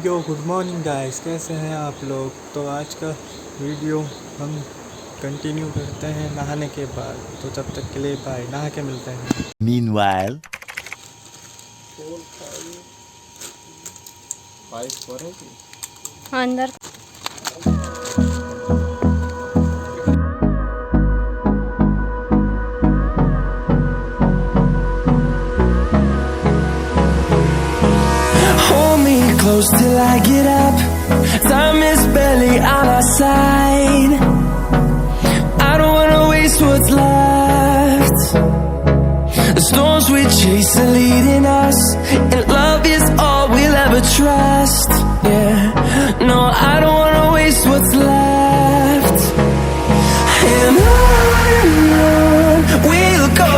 Video. Good morning guys, कैसे हैं आप लोग। तो आज का वीडियो हम कंटिन्यू करते हैं नहाने के बाद। तो जब तक के लिए बाय, नहा के मिलते हैं। Meanwhile, अंदर Hold me close till I get up. Time is barely on our side. I don't wanna waste what's left. The storms we chase are leading us, and love is all we'll ever trust. Yeah, no, I don't wanna waste what's left. And on we'll go,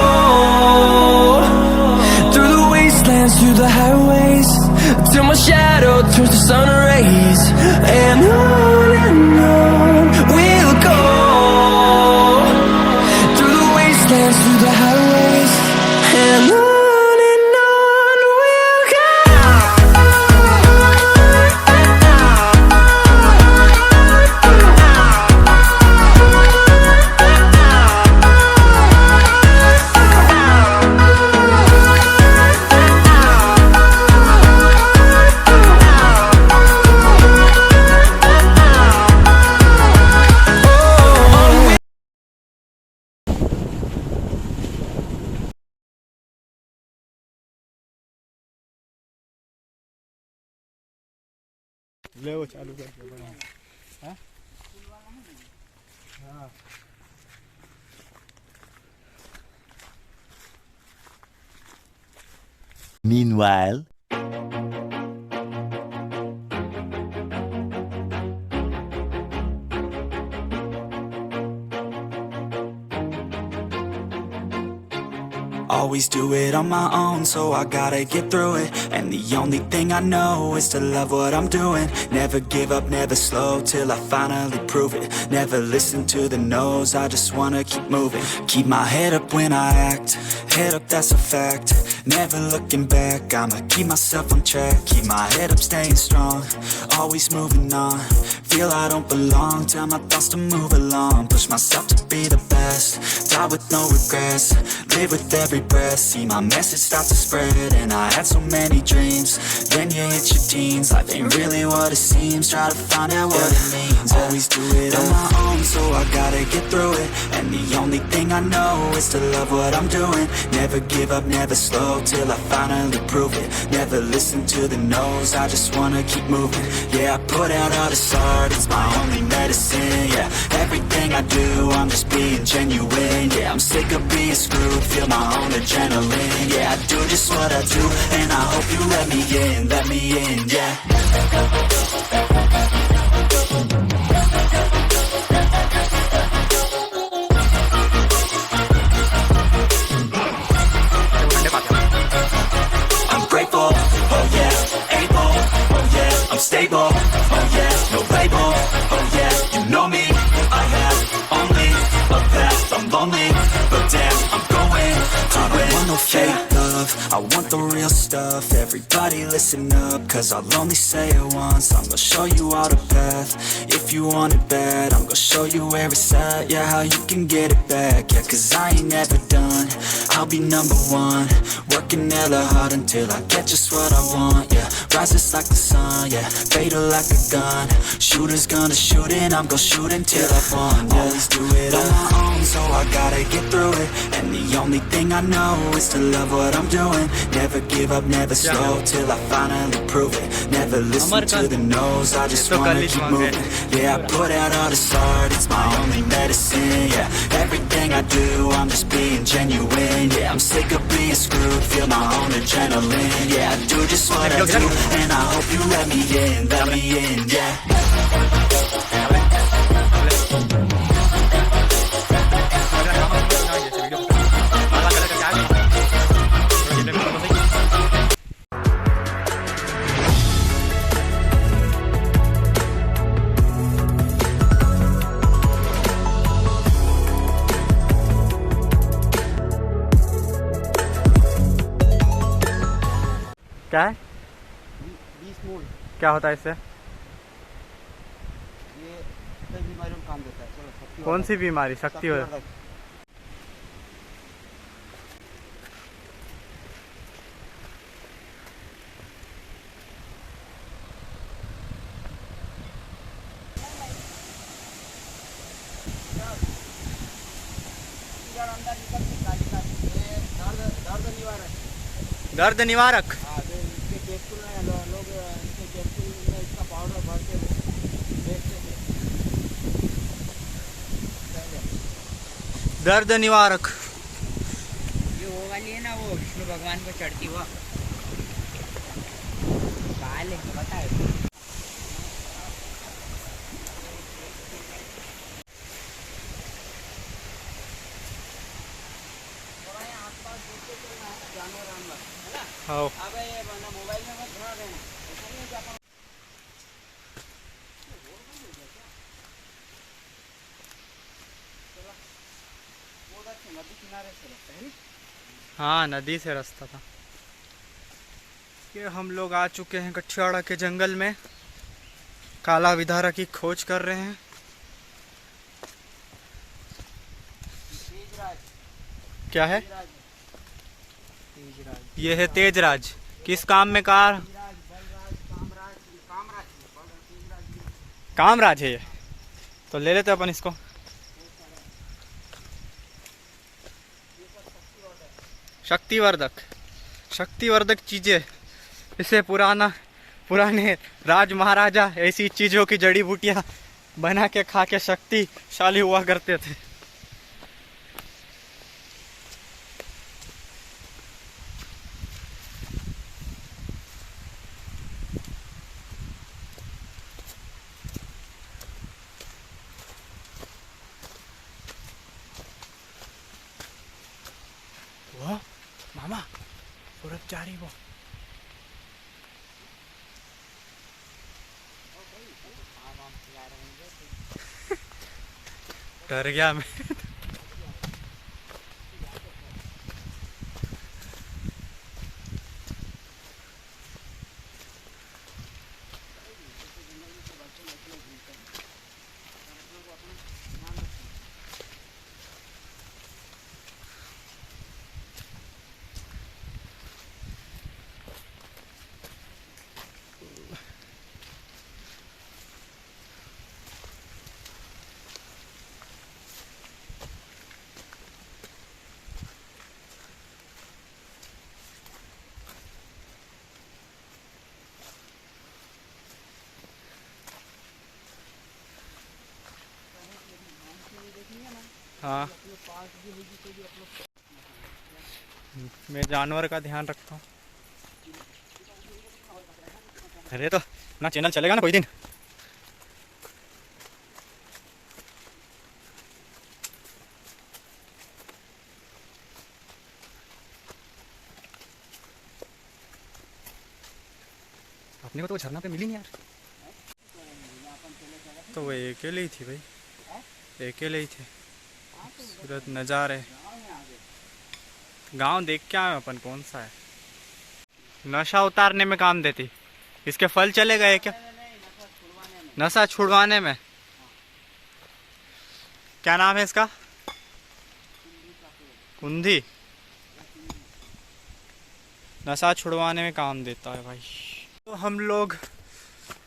through the wastelands, through the highways, till my shadow turns to sun rays. And on we'll go, through the wastelands, through the highways, and on we'll go. ले वो चालू कर दो बना। हाँ हाँ meanwhile, Always do it on my own, so I gotta get through it. And the only thing I know is to love what I'm doing. Never give up, never slow, till I finally prove it. Never listen to the no's, I just wanna keep moving. Keep my head up when I act, head up, that's a fact. Never looking back, I'ma keep myself on track. Keep my head up, staying strong, always moving on. Feel I don't belong, tell my thoughts to move along. Push myself to be the best, die with no regrets. Live with every breath, see my message start to spread. And I had so many dreams, then you hit your teens. Life ain't really what it seems, try to find out what it means. Always do it on my own, so I gotta get through it. And the only thing I know is to love what I'm doing. Never give up, never slow, till I finally prove it. Never listen to the no's, I just wanna keep moving. Yeah, I put out all this art, it's my only medicine. Yeah, everything I do, I'm just being genuine. Yeah, I'm sick of being screwed, feel my own adrenaline. Yeah, I do just what I do, and I hope you let me in, yeah. I'm grateful, oh yeah, able, oh yeah, I'm stable, oh yeah, no label, oh yeah, you know me, I have only a path, I'm lonely, but damn, I'm going to win. I don't want no fake love, I want the real stuff. Everybody listen up, cause I'll only say it once. I'm gonna show you all the path, if you want it bad. I'm gonna show you where it's at, yeah, how you can get it back. Yeah, cause I ain't never done, I'll be number one. Working hella hard until I get just what I want, yeah. Rises like the sun, yeah, fatal like a gun. Shooter's gonna shoot and I'm gonna shoot until I won, yeah. Always do it on my own, so I gotta get through it. And the only thing I know is to love what I'm doing. Never give up, never slow, till I finally prove it. Never listen to the no's, I just wanna keep moving. Yeah, I put out all this art, it's my only medicine. Yeah, everything I do, I'm just being genuine. Yeah, I'm sick of being screwed, feel my own adrenaline. Yeah, I do just what I do, and I hope you let me in, yeah. क्या है 20 मूल क्या होता है इससे? ये कई बीमारियों में काम देता है। चलो शक्ति कौन सी बीमारी? शक्तिवर्धक। शक्तिवर्धक। दर्द निवारक। दर्द निवारक। हाँ, तो इसके कैप्सूल में लोग इसके कैप्सूल में इसका पाउडर भर के बेचते थे पहले। दर्द निवारक। ये वो वाली है ना, वो विष्णु भगवान को चढ़ती हुआ काल है, पता है? जानवर जानवर है ना। हाँ। अब ये मोबाइल में मत ध्यान देना, ऐसा नहीं है कि अपन वो उधर से नदी किनारे से रहता है। हाँ, नदी से रास्ता था। ये हम लोग आ चुके हैं कठियाड़ा के जंगल में। काला विधारा की खोज कर रहे हैं। तेजराज। क्या है? तेजराज। ये है तेजराज। किस काम में कार? तेजराज, बलराज, कामराज, कामराज, तेजराज। कामराज है ये। तो ले लेते अपन इसको। शक्तिवर्धक। शक्तिवर्धक चीजें, इसे पुराने राज महाराजा ऐसी चीजों की जड़ी बूटियां बना के खा के शक्तिशाली हुआ करते थे। वो मामा सूरज जा रही वो। डर गया मैं। हाँ, मैं जानवर का ध्यान रखता हूँ। अरे तो ना चैनल चलेगा ना कोई दिन। अपने को तो वो झरना पे मिली नहीं यार। तो वो अकेले ही थी भाई, अकेले ही थे। सूरत नज़ारे। गांव देख के आए अपन, कौन सा है। नशा उतारने में काम देती। इसके फल चले गए क्या? नशा छुड़वाने में। क्या नाम है इसका? कुंदी। नशा छुड़वाने में काम देता है भाई। तो हम लोग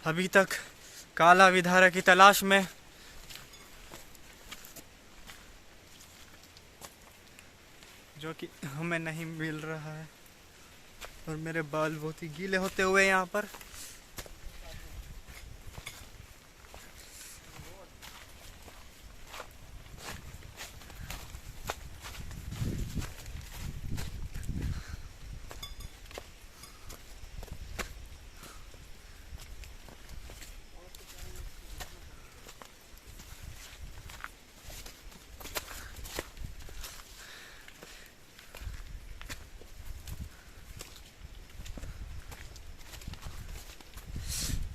अभी तक काला विधारा की तलाश में जो कि हमें नहीं मिल रहा है, और मेरे बाल बहुत ही गीले होते हुए यहाँ पर।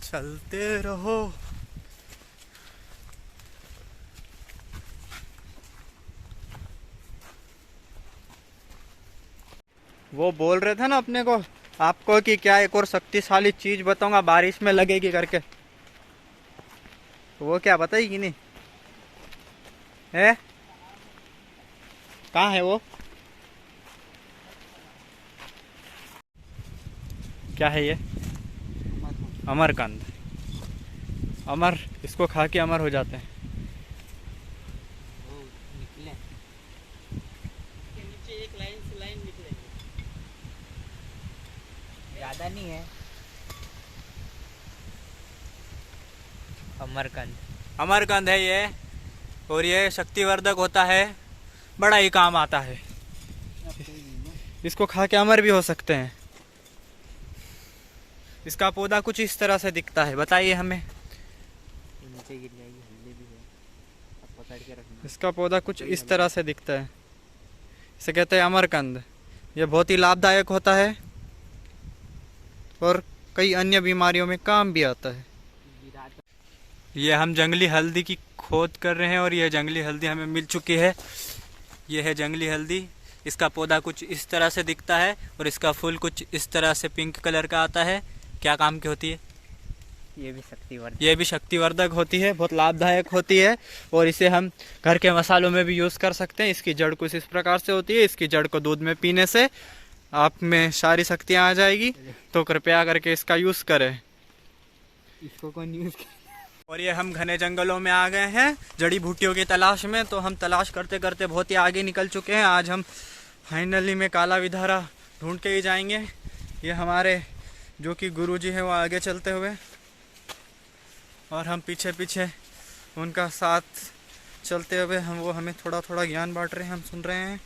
चलते रहो। वो बोल रहे थे ना अपने को आपको कि क्या एक और शक्तिशाली चीज बताऊंगा बारिश में लगेगी करके। वो क्या बताएगी नहीं है? कहाँ है वो? क्या है ये? अमरकंद। अमर, इसको खा के अमर हो जाते हैं। वो निकले के नीचे एक लाइन से लाइन निकलेगी, ज्यादा नहीं है। अमरकंद, अमरकंद है ये, और ये शक्तिवर्धक होता है, बड़ा ही काम आता है। इसको खा के अमर भी हो सकते हैं। इसका पौधा कुछ इस तरह से दिखता है, बताइए हमें। नीचे गिर जाएगी, हल्दी भी है, अब पकड़ के रखना। इसका पौधा कुछ इस तरह से दिखता है, इसे कहते हैं अमरकंद। ये बहुत ही लाभदायक होता है और कई अन्य बीमारियों में काम भी आता है। ये हम जंगली हल्दी की खोद कर रहे हैं और यह जंगली हल्दी हमें मिल चुकी है। यह है जंगली हल्दी। इसका पौधा कुछ इस तरह से दिखता है और इसका फूल कुछ इस तरह से पिंक कलर का आता है। क्या काम की होती है? ये भी शक्तिवर्धक, ये भी शक्तिवर्धक होती है, बहुत लाभदायक होती है और इसे हम घर के मसालों में भी यूज़ कर सकते हैं। इसकी जड़ कुछ इस प्रकार से होती है। इसकी जड़ को दूध में पीने से आप में सारी शक्तियाँ आ जाएगी, तो कृपया करके इसका यूज़ करें। इसको कौन यूज और ये हम घने जंगलों में आ गए हैं जड़ी बूटियों की तलाश में। तो हम तलाश करते करते बहुत ही आगे निकल चुके हैं। आज हम फाइनली में काला विधारा ढूंढ के ही जाएंगे। ये हमारे जो कि गुरुजी हैं वो आगे चलते हुए और हम पीछे पीछे उनका साथ चलते हुए वो हमें थोड़ा थोड़ा ज्ञान बांट रहे हैं, हम सुन रहे हैं।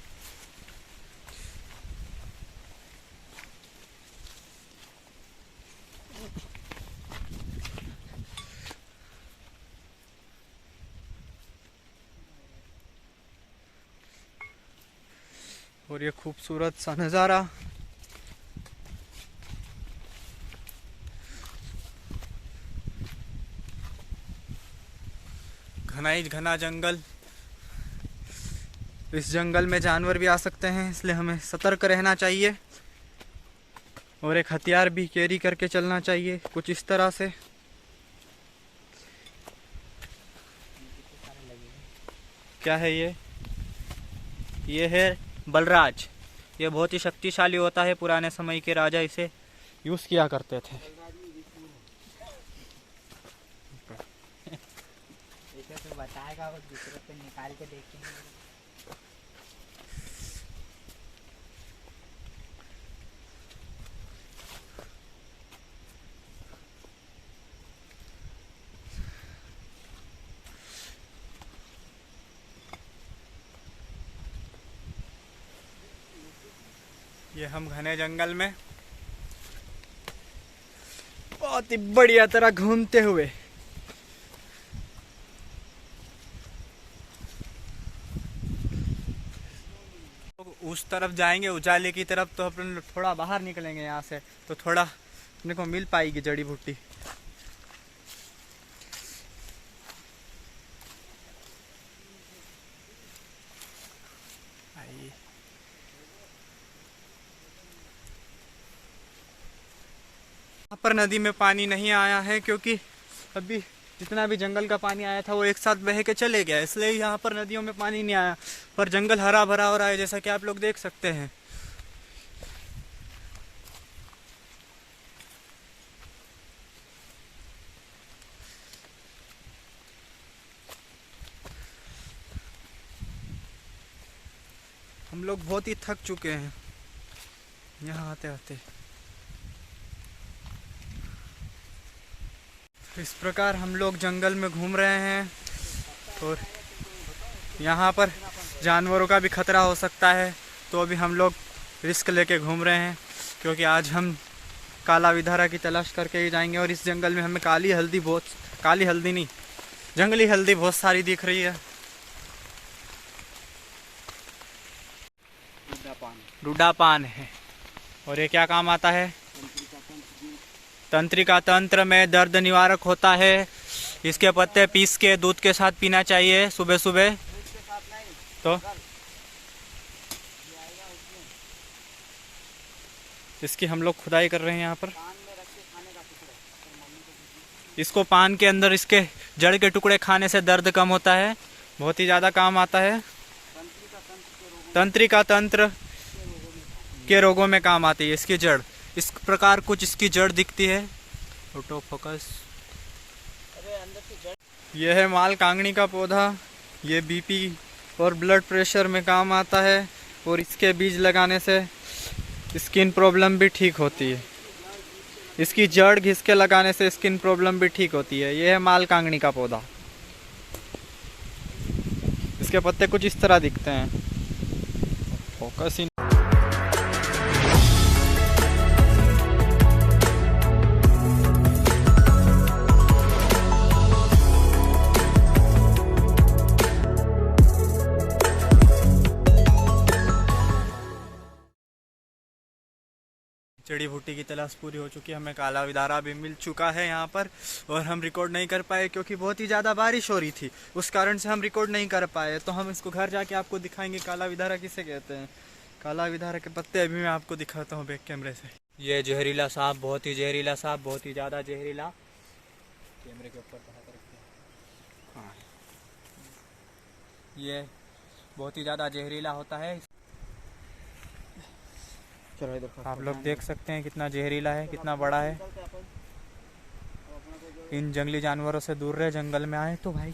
और ये खूबसूरत सा नज़ारा। घना ही घना जंगल। इस जंगल में जानवर भी आ सकते हैं, इसलिए हमें सतर्क रहना चाहिए और एक हथियार भी कैरी करके चलना चाहिए, कुछ इस तरह से। क्या है ये? ये है बलराज। ये बहुत ही शक्तिशाली होता है, पुराने समय के राजा इसे यूज़ किया करते थे। तो बताएगा, वो दूसरे पे निकाल के देखेंगे। ये हम घने जंगल में बहुत ही बढ़िया तरह घूमते हुए उस तरफ जाएंगे, उजाले की तरफ। तो अपन थोड़ा बाहर निकलेंगे यहाँ से, तो थोड़ा अपने को मिल पाएगी जड़ी बूटी। यहाँ पर नदी में पानी नहीं आया है क्योंकि अभी जितना भी जंगल का पानी आया था वो एक साथ बह के चले गया, इसलिए यहाँ पर नदियों में पानी नहीं आया। पर जंगल हरा भरा हो रहा है, जैसा कि आप लोग देख सकते हैं। हम लोग बहुत ही थक चुके हैं यहाँ आते आते। इस प्रकार हम लोग जंगल में घूम रहे हैं और यहाँ पर जानवरों का भी खतरा हो सकता है, तो अभी हम लोग रिस्क लेके घूम रहे हैं क्योंकि आज हम काला विधारा की तलाश करके ही जाएंगे। और इस जंगल में हमें काली हल्दी नहीं, जंगली हल्दी बहुत सारी दिख रही है। रूडा पान है और ये क्या काम आता है? तंत्रिका तंत्र में दर्द निवारक होता है। इसके पत्ते पीस के दूध के साथ पीना चाहिए सुबह सुबह। तो इसकी हम लोग खुदाई कर रहे हैं यहाँ पर। इसको पान के अंदर इसके जड़ के टुकड़े खाने से दर्द कम होता है, बहुत ही ज़्यादा काम आता है। तंत्रिका तंत्र के रोगों में काम आती है इसकी जड़। इस प्रकार कुछ इसकी जड़ दिखती है। Auto focus. यह है माल कांगनी का पौधा। ये बीपी और ब्लड प्रेशर में काम आता है और इसके बीज लगाने से स्किन प्रॉब्लम भी ठीक होती है। इसकी जड़ घिस के लगाने से स्किन प्रॉब्लम भी ठीक होती है। यह है माल कांगनी का पौधा। इसके पत्ते कुछ इस तरह दिखते हैं। Focus in. जड़ी बूटी की तलाश पूरी हो चुकी है। हमें काला विदारा भी मिल चुका है यहाँ पर, और हम रिकॉर्ड नहीं कर पाए क्योंकि बहुत ही ज़्यादा बारिश हो रही थी, उस कारण से हम रिकॉर्ड नहीं कर पाए। तो हम इसको घर जाके आपको दिखाएंगे काला विदारा किसे कहते हैं। काला विदारा के पत्ते अभी मैं आपको दिखाता हूँ बैक कैमरे से। ये जहरीला सांप, बहुत ही जहरीला सांप, बहुत ही ज़्यादा जहरीला। कैमरे के ऊपर हाँ, ये बहुत ही ज़्यादा जहरीला होता है। चलो इधर आप लोग देख सकते हैं कितना जहरीला है, कितना बड़ा है। इन जंगली जानवरों से दूर रहे, जंगल में आए तो भाई